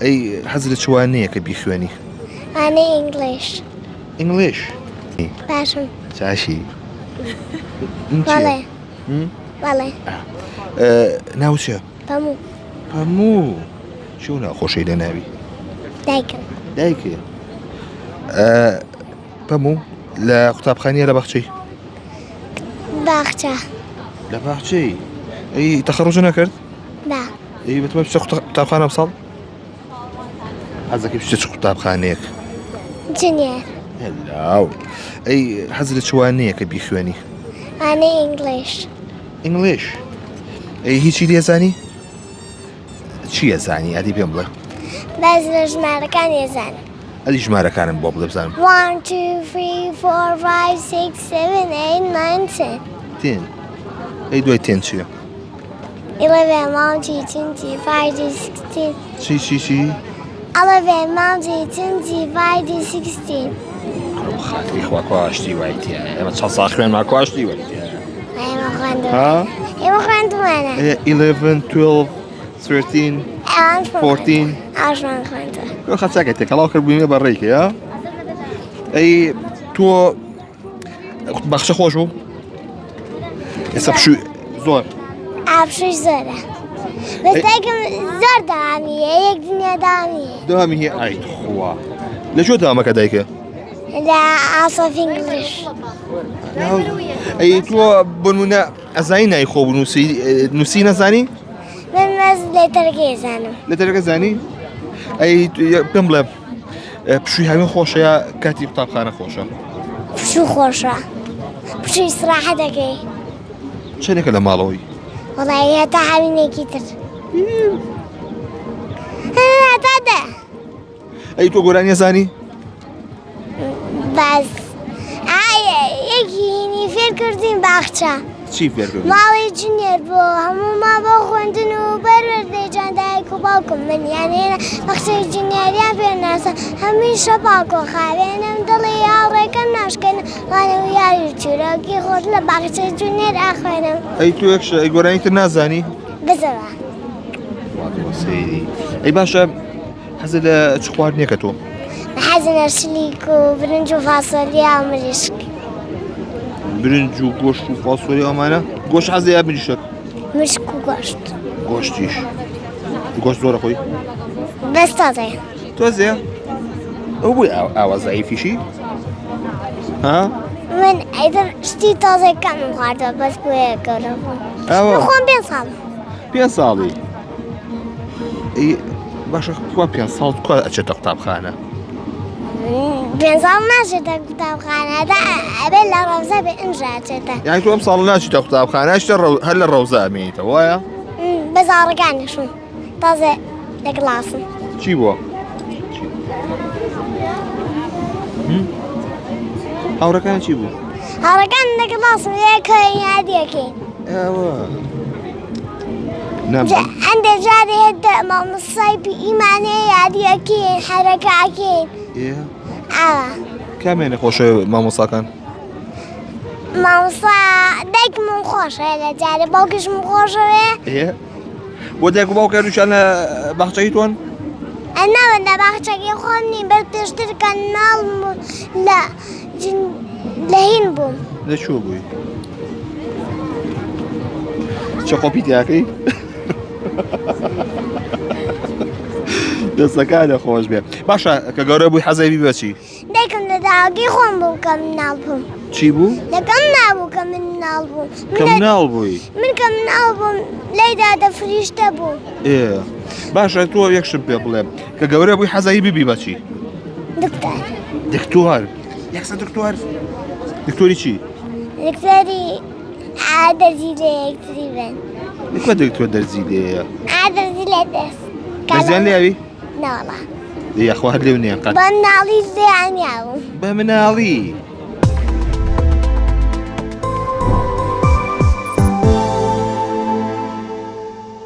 ئەی حەز لە چوانەیە کە بیخوێنی؟ ئەنێ ئینگلیش. ئینگلیش؟ باشم. چاشی؟ بەڵێ. بەڵێ. ناو چییە؟ هەموو. هەموو چۆن ناخۆشەی لە ناوی؟ دایکم. دایکێ؟ هەموو لە قوتابخانەیە لە باخچەی؟ باخچە. لە باخچەی؟ ئەی تەخەڕوج نەکرد؟ با. ئەی بەتمە بچە قوتابخانە ئەمساڵ؟ حەزەکەی بچێ چ قوتابخانەیەک؟ جونیۆر. هەلاو ئەی حەز لە چوانەیە کە بیخوێنی؟ ئەنێ ئینگلیش. ئینگلیش؟ ئەی هیچی لێزانی؟ چی ئەزانی ئەدی پێم بڵێ؟ بەزی لە ژمارەکان ێزانم. ئەدی ژمارەکانم بۆ بڵێ بزانم. 1 2 3 4 5 6 7 8 9 10. تێن؟ ئەی دوای تێن چییە؟ 11 mountain 25 16. چی؟ 11 mountain 25 16. خاطری خوا کواشتی وایتیە ئێمە چەند ساڵ خوێنمان کواشتی وایتیە. ئێمە خوێندووە. ها؟ ئێمە خوێندووانە. 11 12 13 14. ئاشمان خوێندووە. خەچاکە تێکەڵاو کردبووینە بەڕێیکە یا؟ ئەی تۆ باخچە خۆش بوو؟ ئێستا پشووی زۆر. ئاپشوش زۆرە. بەستێکم زۆر داوامیە یەک دنیا داوامیە. داوامی هەیە ئای خوا. لەکوێ دامەکە دایکە؟ لە ئاسۆف ئینگلیش. ئەی تۆ بۆ نمونە ئەزانی نای خۆ نووسی نەزانی؟ من مەز لێتەرەکەی زانم. لێتەرەکە زانی؟ ئەی پێم بڵێ پشووی هاوین خۆشە یا کاتی قوتابخانە خۆشە؟ پشوو خۆشە. پشووی ئیستراحە دەکەی. چەندێکە لە ماڵەوەی؟ وەڵی هەتا هاوینێکی تر. هەتا دە. ئەی تۆ گۆرانی زانی؟ بەس یەکی فێر کردین باخچە. چی فێر کردین؟ ماڵی جونیۆر بۆ هەموو ما بۆ خوێندن و بەروەردەی دایک و باوکم من یانێنە بەخشەی جونیۆریان پێناسە هەمیشە باوکۆ خاوێنم دڵی یاڕێکەم ناشکەن وانە و یاری چورۆکی خۆش لە باخچەی جونیۆر ئاخوێنم. ئەی تۆ یەکشە ئەی گۆرانی تر نازانی؟ بزەوە. ئەی باشە حەزت لە چ خواردنێکە تۆ؟ حەزم لە شلیک و برنج و فاسۆلیا و مریشک. برنج و گۆشت و فاسۆلی ئەمانە؟ گۆشت حەزت یا مریشک؟ مشک و گۆشت. گۆشتیش. گۆشت زۆرە خۆی؟ بەس تازەیە. تۆزێ؟ ئەو بووی ئاوا زەعیفیشی؟ ها؟ من ئەیتر شتی تازەی کەمم خواردووە بەس بۆیە گەورە بووم. خۆم 5 ساڵ. 5 ساڵی؟ ئەی باشە کوا 5 ساڵ کوا ئەچێتە قوتابخانە؟ 5 ساڵ ناچێتە قوتابخانەدا ئەبێ لە ڕەوزە بێ ئینجا ئەچێتە. یانی تۆ ئەم ساڵ ناچیتە قوتابخانە هەر لە ڕەوزە ئەمێنیتەوە وایە؟ بەزاڕەکانیشم تازە لە گڵاسم. چی بووە؟ هاوڕەکان چی بوو؟ هاوڕەکان لە گڵاسم یەکەی یادیەکەین. ئەوە هەندێک جارێ هێدە مامۆستای ئیمانەیە یادیەکەین حەرەکەکەین. ئاوا کامێنە خۆشە مامۆستاکان؟ مامۆستا دایکم خۆشە لە جارێ باوکیشم خۆشەوێ. بۆ دایک و باوکە دووشان لە باخچەی تۆن؟ ناوە لە باخچەکەی خۆم نیم بەس پێشتر کە ناڵم لە هین بووم. لەکوێ بووی؟ چە قۆپی تیاکەی؟ دەستەکانە خۆش بێ. باشە کە گەورە بووی حەزەی بی بەچی؟ دایکم لە داواکەی خۆم بوو کە مناڵ بووم. چی بوو؟ لەکەم نابوو کە مناڵ بووم. کە مناڵ بووی؟ من کە مناڵ بووم لەیدا دەفریشتە بووم. باشە تۆ یەکشم پێ بڵێ کە گەورە بووی حەزەی بیبی بەچی؟ دکتۆر. دکتۆر؟ یەکسە دکتۆر؟ دکتۆری چی؟ دکتۆری دەرزی لێ یەکتری بن. لەکوێ دکتۆر دەرزی لێیە؟ دەرزی لێ دەست. دەرزیان لێوی؟ ناوەڵا. یاخوا هەر لێو نییە قەت. بە مناڵی لێیانیاوم. بە مناڵی؟